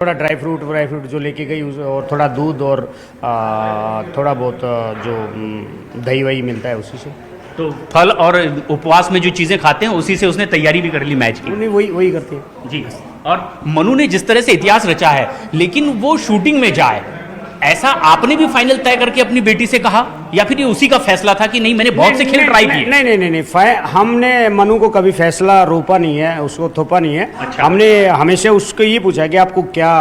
थोड़ा dry fruit जो लेके गई और थोड़ा दूध और थोड़ा बहुत जो दही वही मिलता है उसी से। तो फल और उपवास में जो चीजें खाते हैं उसी से उसने तैयारी भी कर ली मैच की। नहीं, वही करती है जी। और मनु ने जिस तरह से इतिहास रचा है, लेकिन वो शूटिंग में जाए, ऐसा आपने भी फाइनल तय करके अपनी बेटी से कहा या फिर ये उसी का फैसला था कि नहीं मैंने बहुत से खेल ट्राई किए? नहीं, हमने मनु को कभी फैसला रोका नहीं है, उसको थोपा नहीं है। अच्छा। हमने हमेशा उसको ये पूछा कि आपको क्या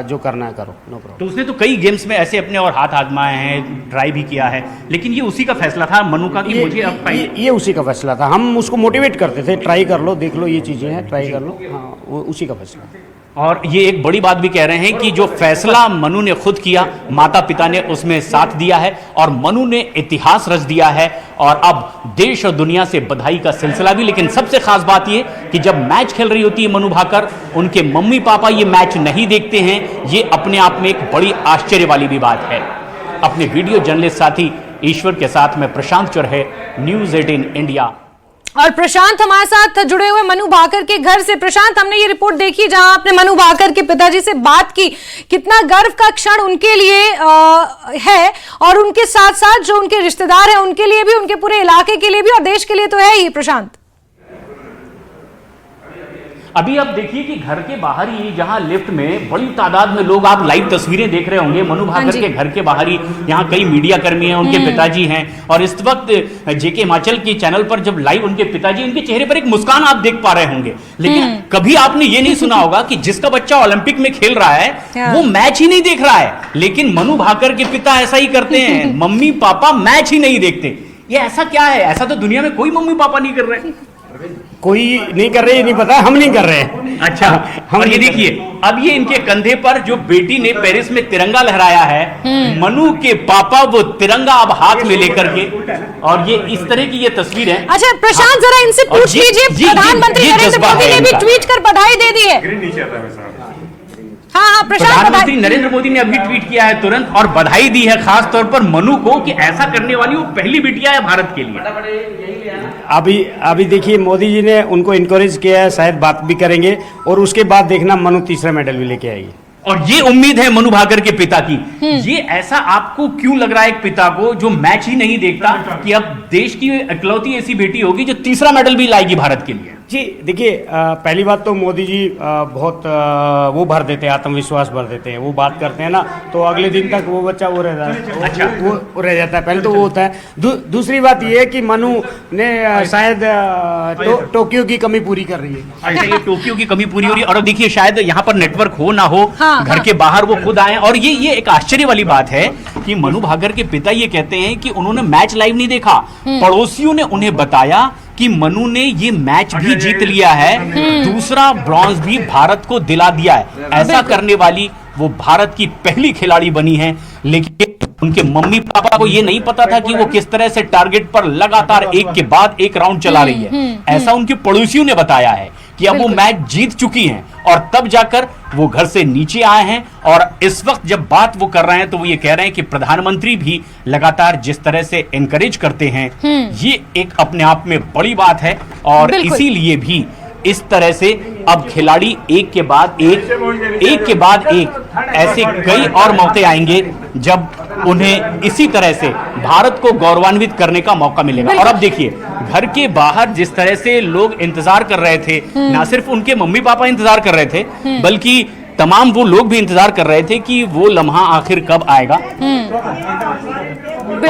जो करना है करो, नो प्रॉब्लम। तो उसने तो कई गेम्स में ऐसे अपने और हाथ आजमाए हैं, ट्राई भी किया है, लेकिन ये उसी का फैसला था मनु का कि मुझे अब ये उसी का फैसला था। हम उसको मोटिवेट करते थे, ट्राई कर लो, देख लो, ये चीज़ें हैं, ट्राई कर लो। हाँ, वो उसी का फैसला। और ये एक बड़ी बात भी कह रहे हैं कि जो फैसला मनु ने खुद किया, माता पिता ने उसमें साथ दिया है और मनु ने इतिहास रच दिया है। और अब देश और दुनिया से बधाई का सिलसिला भी। लेकिन सबसे खास बात ये कि जब मैच खेल रही होती है मनु भाकर, उनके मम्मी पापा ये मैच नहीं देखते हैं। ये अपने आप में एक बड़ी आश्चर्य वाली भी बात है। अपने वीडियो जर्नलिस्ट साथी ईश्वर के साथ मैं प्रशांत चौरहे, न्यूज़ 18 इंडिया। और प्रशांत हमारे साथ जुड़े हुए मनु भाकर के घर से। प्रशांत, हमने ये रिपोर्ट देखी जहां आपने मनु भाकर के पिताजी से बात की, कितना गर्व का क्षण उनके लिए है और उनके साथ साथ जो उनके रिश्तेदार हैं उनके लिए भी, उनके पूरे इलाके के लिए भी और देश के लिए तो है ही। प्रशांत, अभी आप देखिए कि घर के बाहर ही, जहां लिफ्ट में बड़ी तादाद में लोग, आप लाइव तस्वीरें देख रहे होंगे मनु भाकर के घर के बाहर ही। यहाँ कई मीडिया कर्मी हैं, उनके पिताजी हैं और इस वक्त जेके हिमाचल की चैनल पर जब लाइव उनके पिताजी, उनके चेहरे पर एक मुस्कान आप देख पा रहे होंगे। लेकिन कभी आपने ये नहीं सुना होगा कि जिसका बच्चा ओलंपिक में खेल रहा है वो मैच ही नहीं देख रहा है। लेकिन मनु भाकर के पिता ऐसा ही करते हैं, मम्मी पापा मैच ही नहीं देखते। ये ऐसा क्या है? ऐसा तो दुनिया में कोई मम्मी पापा नहीं कर रहे। कोई नहीं कर रहे, ये नहीं पता, हम नहीं कर रहे हैं। अच्छा, और ये देखिए अब ये इनके कंधे पर जो बेटी ने पेरिस में तिरंगा लहराया है, मनु के पापा वो तिरंगा अब हाथ में लेकर के, और ये इस तरह की ये तस्वीर है। अच्छा प्रशांत, जरा इनसे पूछ लीजिए, प्रधानमंत्री नरेंद्र मोदी ने भी ट्वीट कर बधाई दे दी है। हाँ, प्रधानमंत्री नरेंद्र मोदी ने अभी ट्वीट किया है तुरंत और बधाई दी है खास तौर पर मनु को कि ऐसा करने वाली वो पहली बिटिया है भारत के लिए। अभी देखिए मोदी जी ने उनको इनकरेज किया है, शायद बात भी करेंगे और उसके बाद देखना मनु तीसरा मेडल भी लेके आएगी। और ये उम्मीद है मनु भाकर के पिता की। ये ऐसा आपको क्यों लग रहा है एक पिता को जो मैच ही नहीं देखता कि अब देश की इकलौती ऐसी बेटी होगी जो तीसरा मेडल भी लाएगी भारत के लिए? जी देखिए, पहली बात तो मोदी जी बहुत वो भर देते हैं, आत्मविश्वास भर देते हैं। वो बात करते हैं ना तो अगले दिन तक वो बच्चा वो रह जाता है। अच्छा, वो रह जाता है, पहले तो वो होता है। दूसरी बात ये है कि मनु ने शायद टोक्यो की कमी पूरी कर रही है। अच्छा, ये टोक्यो की कमी पूरी हो रही है। और अब देखिए शायद यहाँ पर नेटवर्क हो ना हो, घर के बाहर वो खुद आए। और ये एक आश्चर्य वाली बात है कि मनु भाकर के पिता ये कहते हैं कि उन्होंने मैच लाइव नहीं देखा, पड़ोसियों ने उन्हें बताया कि मनु ने ये मैच भी जीत लिया है, दूसरा ब्रॉन्ज भी भारत को दिला दिया है। ऐसा करने वाली वो भारत की पहली खिलाड़ी बनी है। लेकिन उनके मम्मी पापा को ये नहीं पता था कि वो किस तरह से टारगेट पर लगातार एक के बाद एक राउंड चला रही है। ऐसा उनके पड़ोसियों ने बताया है कि अब वो मैच जीत चुकी हैं और तब जाकर वो घर से नीचे आए हैं। और इस वक्त जब बात वो कर रहे हैं तो वो ये कह रहे हैं कि प्रधानमंत्री भी लगातार जिस तरह से एनकरेज करते हैं, ये एक अपने आप में बड़ी बात है। और इसीलिए भी इस तरह से अब खिलाड़ी एक के बाद एक ऐसे कई और मौके आएंगे जब उन्हें इसी तरह से भारत को गौरवान्वित करने का मौका मिलेगा। और अब देखिए घर के बाहर जिस तरह से लोग इंतजार कर रहे थे, ना सिर्फ उनके मम्मी पापा इंतजार कर रहे थे बल्कि तमाम वो लोग भी इंतजार कर रहे थे कि वो लम्हा आखिर कब आएगा।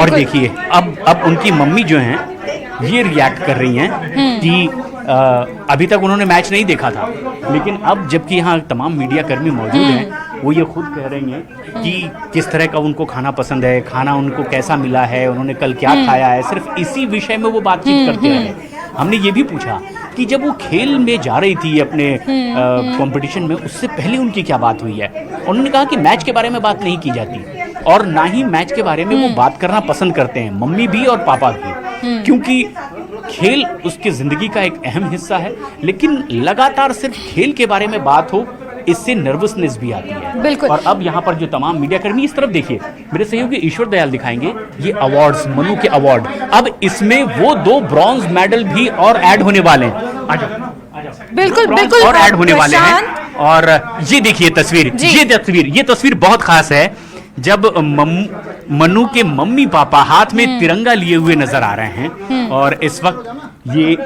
और देखिए अब उनकी मम्मी जो हैं ये रिएक्ट कर रही हैं कि अभी तक उन्होंने मैच नहीं देखा था, लेकिन अब जबकि यहाँ तमाम मीडिया कर्मी मौजूद हैं, वो ये खुद कह रही हैं कि किस तरह का उनको खाना पसंद है, खाना उनको कैसा मिला है, उन्होंने कल क्या खाया है। सिर्फ इसी विषय में वो बातचीत करते रहे। हमने ये भी पूछा कि जब वो खेल में जा रही थी अपने कंपटीशन में, उससे पहले उनकी क्या बात हुई है। उन्होंने कहा कि मैच के बारे में बात नहीं की जाती और ना ही मैच के बारे में वो बात करना पसंद करते हैं, मम्मी भी और पापा भी, क्योंकि खेल उसकी जिंदगी का एक अहम हिस्सा है। लेकिन लगातार सिर्फ खेल के बारे में बात हो, इससे नर्वसनेस भी आती है। बिल्कुल। और अब यहाँ पर जो तमाम मीडिया कर्मी, इस तरफ देखिए, मेरे सहयोगी ईश्वर दयाल दिखाएंगे ये अवार्ड्स, मनु के अवार्ड। अब इसमें वो 2 ब्रॉन्ज मेडल भी और ऐड होने वाले हैं। बिल्कुल बिल्कुल और ऐड होने वाले हैं। और ये देखिए तस्वीर, ये तस्वीर बहुत खास है जब मनु के मम्मी पापा हाथ में तिरंगा लिए हुए नजर आ रहे हैं और इस वक्त ये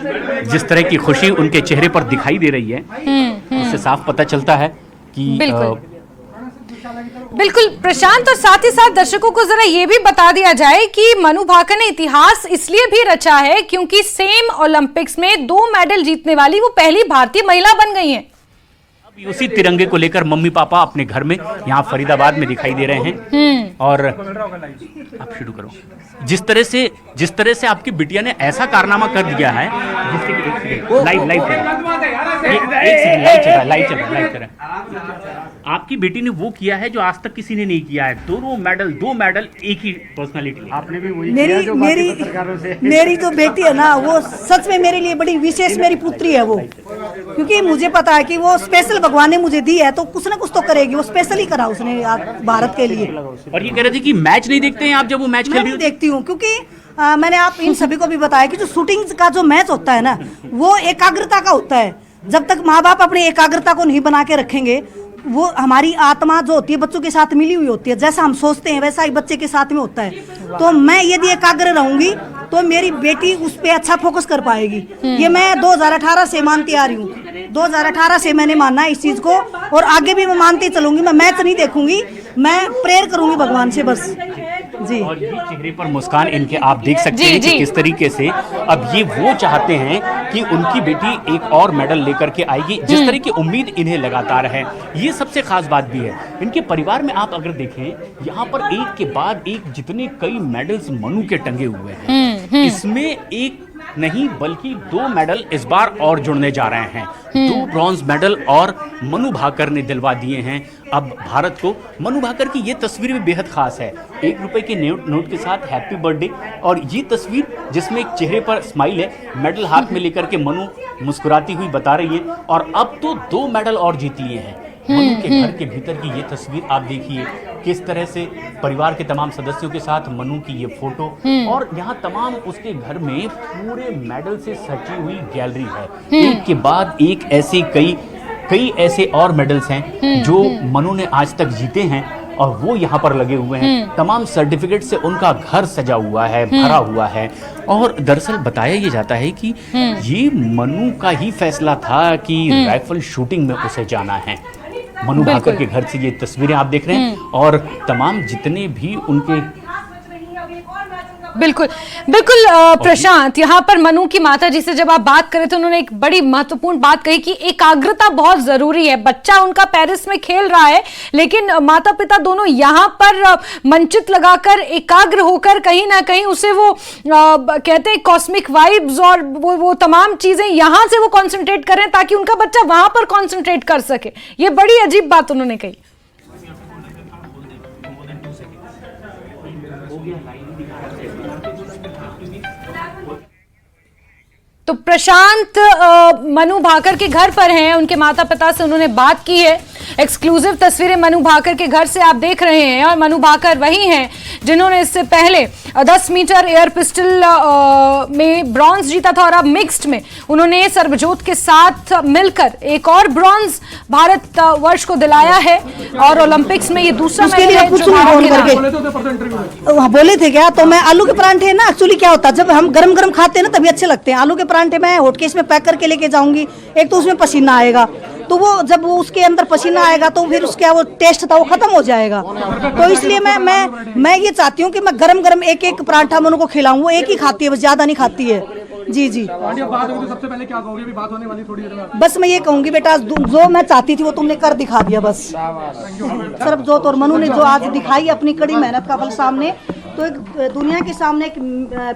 जिस तरह की खुशी उनके चेहरे पर दिखाई दे रही है उससे साफ पता चलता है कि बिल्कुल प्रशांत, और साथ ही साथ दर्शकों को जरा ये भी बता दिया जाए कि मनु भाकर ने इतिहास इसलिए भी रचा है क्योंकि सेम ओलंपिक्स में 2 मेडल जीतने वाली वो पहली भारतीय महिला बन गई हैं। अब उसी तिरंगे को लेकर मम्मी पापा अपने घर में यहाँ फरीदाबाद में दिखाई दे रहे हैं और आप शुरू करो। जिस तरह से आपकी बिटिया ने ऐसा कारनामा कर दिया है लाइव चल रहा है। आपकी बेटी ने वो किया है जो आज तक किसी ने नहीं किया है, 2 मेडल एक ही पर्सनालिटी। आपने भी वही किया जो बाकी पत्रकारों से। मेरी जो बेटी है ना वो सच में मेरे लिए बड़ी विशेष मेरी पुत्री है वो, क्योंकि मुझे पता है कि वो स्पेशल भगवान ने मुझे दी है तो कुछ ना कुछ तो करेगी, वो स्पेशल ही करा उसने भारत के लिए। और ये कह रहे थे कि मैच नहीं देखते हैं आप जब वो मैच खेल रही हो? देखती हूँ क्योंकि मैंने आप इन सभी को भी बताया कि जो शूटिंग का जो मैच होता है ना वो एकाग्रता का होता है। जब तक माँ बाप अपनी एकाग्रता को नहीं बना के रखेंगे, वो हमारी आत्मा जो होती है बच्चों के साथ मिली हुई होती है, जैसा हम सोचते हैं वैसा ही बच्चे के साथ में होता है। तो मैं यदि एकाग्र रहूंगी तो मेरी बेटी उस पर अच्छा फोकस कर पाएगी। ये मैं 2018 से मानती आ रही हूँ, 2018 से मैंने माना है इस चीज को और आगे भी मैं मानती चलूंगी। मैं मैच नहीं देखूंगी, मैं प्रेयर करूंगी भगवान से बस जी। और ये चेहरे पर मुस्कान इनके आप देख सकते हैं कि किस तरीके से अब ये वो चाहते हैं कि उनकी बेटी एक और मेडल लेकर के आएगी, जिस तरह की उम्मीद इन्हें लगातार है। ये सबसे खास बात भी है इनके परिवार में। आप अगर देखें यहाँ पर एक के बाद एक जितने कई मेडल्स मनु के टंगे हुए हैं, इसमें एक नहीं बल्कि 2 मेडल इस बार और जुड़ने जा रहे हैं। 2 ब्रॉन्ज मेडल और मनु भाकर ने दिलवा दिए हैं अब भारत को। मनु भाकर की ये तस्वीर भी बेहद खास है, 1 रुपए के नोट के साथ हैप्पी बर्थडे, और ये तस्वीर जिसमें एक चेहरे पर स्माइल है, मेडल हाथ में लेकर के मनु मुस्कुराती हुई बता रही है। और अब तो 2 मेडल और जीत लिए हैं। मनु के घर के भीतर की ये तस्वीर आप देखिए किस तरह से परिवार के तमाम सदस्यों के साथ मनु की ये फोटो, और यहाँ तमाम उसके घर में पूरे मेडल से सजी हुई गैलरी है। एक के बाद एक ऐसे कई ऐसे और मेडल्स हैं जो मनु ने आज तक जीते हैं और वो यहाँ पर लगे हुए हैं। तमाम सर्टिफिकेट से उनका घर सजा हुआ है, भरा हुआ है। और दरअसल बताया ये जाता है कि ये मनु का ही फैसला था कि राइफल शूटिंग में उसे जाना है। मनु भाकर के घर से ये तस्वीरें आप देख रहे हैं और तमाम जितने भी उनके बिल्कुल प्रशांत, यहाँ पर मनु की माता जी से जब आप बात करें तो उन्होंने एक बड़ी महत्वपूर्ण बात कही कि एकाग्रता बहुत जरूरी है। बच्चा उनका पेरिस में खेल रहा है लेकिन माता पिता दोनों यहाँ पर मंचित लगाकर एकाग्र होकर कहीं ना कहीं उसे वो कहते हैं कॉस्मिक वाइब्स और वो तमाम चीजें यहाँ से वो कॉन्सेंट्रेट करें ताकि उनका बच्चा वहां पर कॉन्सेंट्रेट कर सके। ये बड़ी अजीब बात उन्होंने कही। तो प्रशांत मनु भाकर के घर पर हैं, उनके माता पिता से उन्होंने बात की है। एक्सक्लूसिव तस्वीरें मनु भाकर के घर से आप देख रहे हैं और मनु भाकर वही हैं जिन्होंने इससे पहले 10 मीटर एयर पिस्टल में ब्रॉन्ज जीता था और अब मिक्स्ड में उन्होंने सर्वजोत के साथ मिलकर एक और ब्रॉन्ज भारत वर्ष को दिलाया है और ओलंपिक्स में ये दूसरा मेडल है जो भारत बोले थे क्या। तो मैं आलू के परांठे ना एक्चुअली क्या होता है जब हम गरम गरम खाते हैं ना तभी अच्छे लगते हैं। आलू के परांठे मैं हॉटकेस में पैक करके लेके जाऊंगी, एक तो उसमें पसीना आएगा, तो वो जब वो उसके अंदर पसीना आएगा तो फिर उसका वो टेस्ट था वो खत्म हो जाएगा। तो इसलिए मैं ये चाहती हूँ कि मैं गरम गरम एक एक पराठा मैं उनको खिलाऊं। वो एक ही खाती है, बस ज्यादा नहीं खाती है। जी जी बात होगी तो सबसे पहले क्या कहोगे? बात होने वाली थोड़ी देर में। बस मैं ये कहूंगी बेटा जो मैं चाहती थी वो तुमने कर दिखा दिया बस। सर्वजोत और मनु ने जो आज दिखाई अपनी कड़ी मेहनत का फल सामने, तो एक दुनिया के सामने एक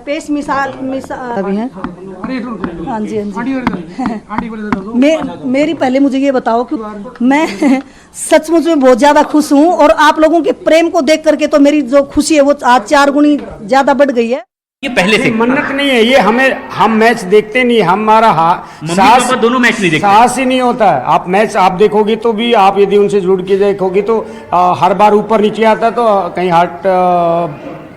पेश मिसाल अभी है। हाँ जी मेरी पहले मुझे ये बताओ कि मैं सचमुच में बहुत ज्यादा खुश हूँ और आप लोगों के प्रेम को देख करके तो मेरी जो खुशी है वो आज 4 गुनी ज्यादा बढ़ गई है। ये पहले से मन्नत नहीं है ये, हम मैच देखते नहीं, हमारा साहस दोनों मैच नहीं देखते, साहस ही नहीं होता है। आप मैच आप देखोगे तो भी आप यदि उनसे जुड़ के देखोगे तो हर बार ऊपर नीचे आता तो कहीं हार्ट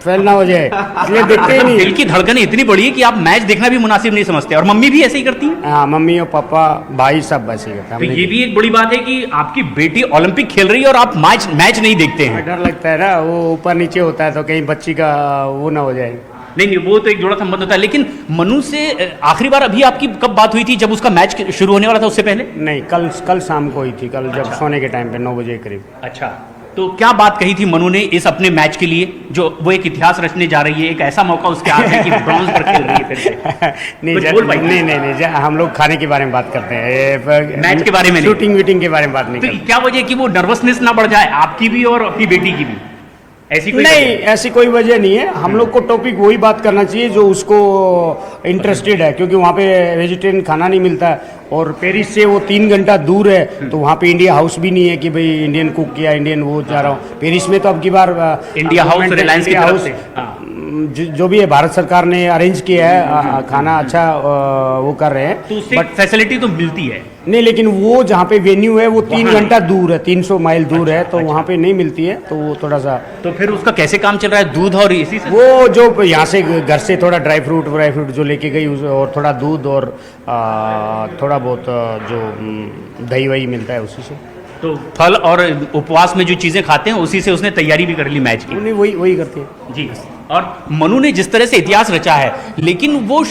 फेल ना हो जाए, इसलिए देखते ही नहीं। दिल की धड़कन इतनी बड़ी है कि आप मैच देखना भी मुनासिब नहीं समझते, और मम्मी भी ऐसे ही करती हैं। हाँ, मम्मी और पापा भाई सब ऐसे ही करते हैं। तो हम ये नहीं भी एक बड़ी बात है कि आपकी बेटी ओलंपिक खेल रही है और आप मैच नहीं देखते हैं। डर लगता है ना, वो ऊपर नीचे होता है तो कहीं बच्ची का वो ना हो जाए। नहीं, वो तो एक जोड़ा संबंध होता है। लेकिन मनु से आखिरी बार अभी आपकी कब बात हुई थी, जब उसका मैच शुरू होने वाला था उससे पहले? नहीं, कल शाम को हुई थी, कल जब सोने के टाइम पे 9 बजे के करीब। अच्छा, तो क्या बात कही थी मनु ने इस अपने मैच के लिए, जो वो एक इतिहास रचने जा रही है, एक ऐसा मौका उसके हाथ है कि ब्रॉन्ज पर खेल रही है फिर से? नहीं, हम लोग खाने के बारे में बात करते हैं, मैच के बारे में नहीं, शूटिंग वीटिंग के बारे में बात नहीं तो करते। क्या वजह है कि वो नर्वसनेस ना बढ़ जाए आपकी भी और अपनी बेटी की भी? ऐसी कोई नहीं, वजह? ऐसी कोई वजह नहीं है। हम लोग को टॉपिक वही बात करना चाहिए जो उसको इंटरेस्टेड है, क्योंकि वहाँ पे वेजिटेरियन खाना नहीं मिलता है और पेरिस से वो 3 घंटा दूर है, तो वहाँ पे इंडिया हाउस भी नहीं है कि भाई इंडियन कुक या इंडियन वो जा रहा हूँ। पेरिस में तो अब की बार इंडिया हाउस, रिलायंस की तरफ से जो भी है भारत सरकार ने अरेंज किया है, खाना अच्छा वो कर रहे हैं, तो उससे फैसिलिटी तो मिलती है। नहीं, लेकिन वो जहाँ पे वेन्यू है वो 3 घंटा दूर है, 300 माइल दूर है, तो वहाँ पे नहीं मिलती है, तो वो थोड़ा सा। तो फिर उसका कैसे काम चल रहा है, दूध और इसी से? वो जो यहाँ से घर से थोड़ा ड्राई फ्रूट जो लेके गई और थोड़ा दूध और थोड़ा बहुत जो दही वही मिलता है उसी से। तो फल और उपवास में जो चीजें खाते हैं उसी से उसने तैयारी भी कर ली मैच की। नहीं, वही करती है जी। और मनु ने जिस तरह से इतिहास रचा है, लेकिन वो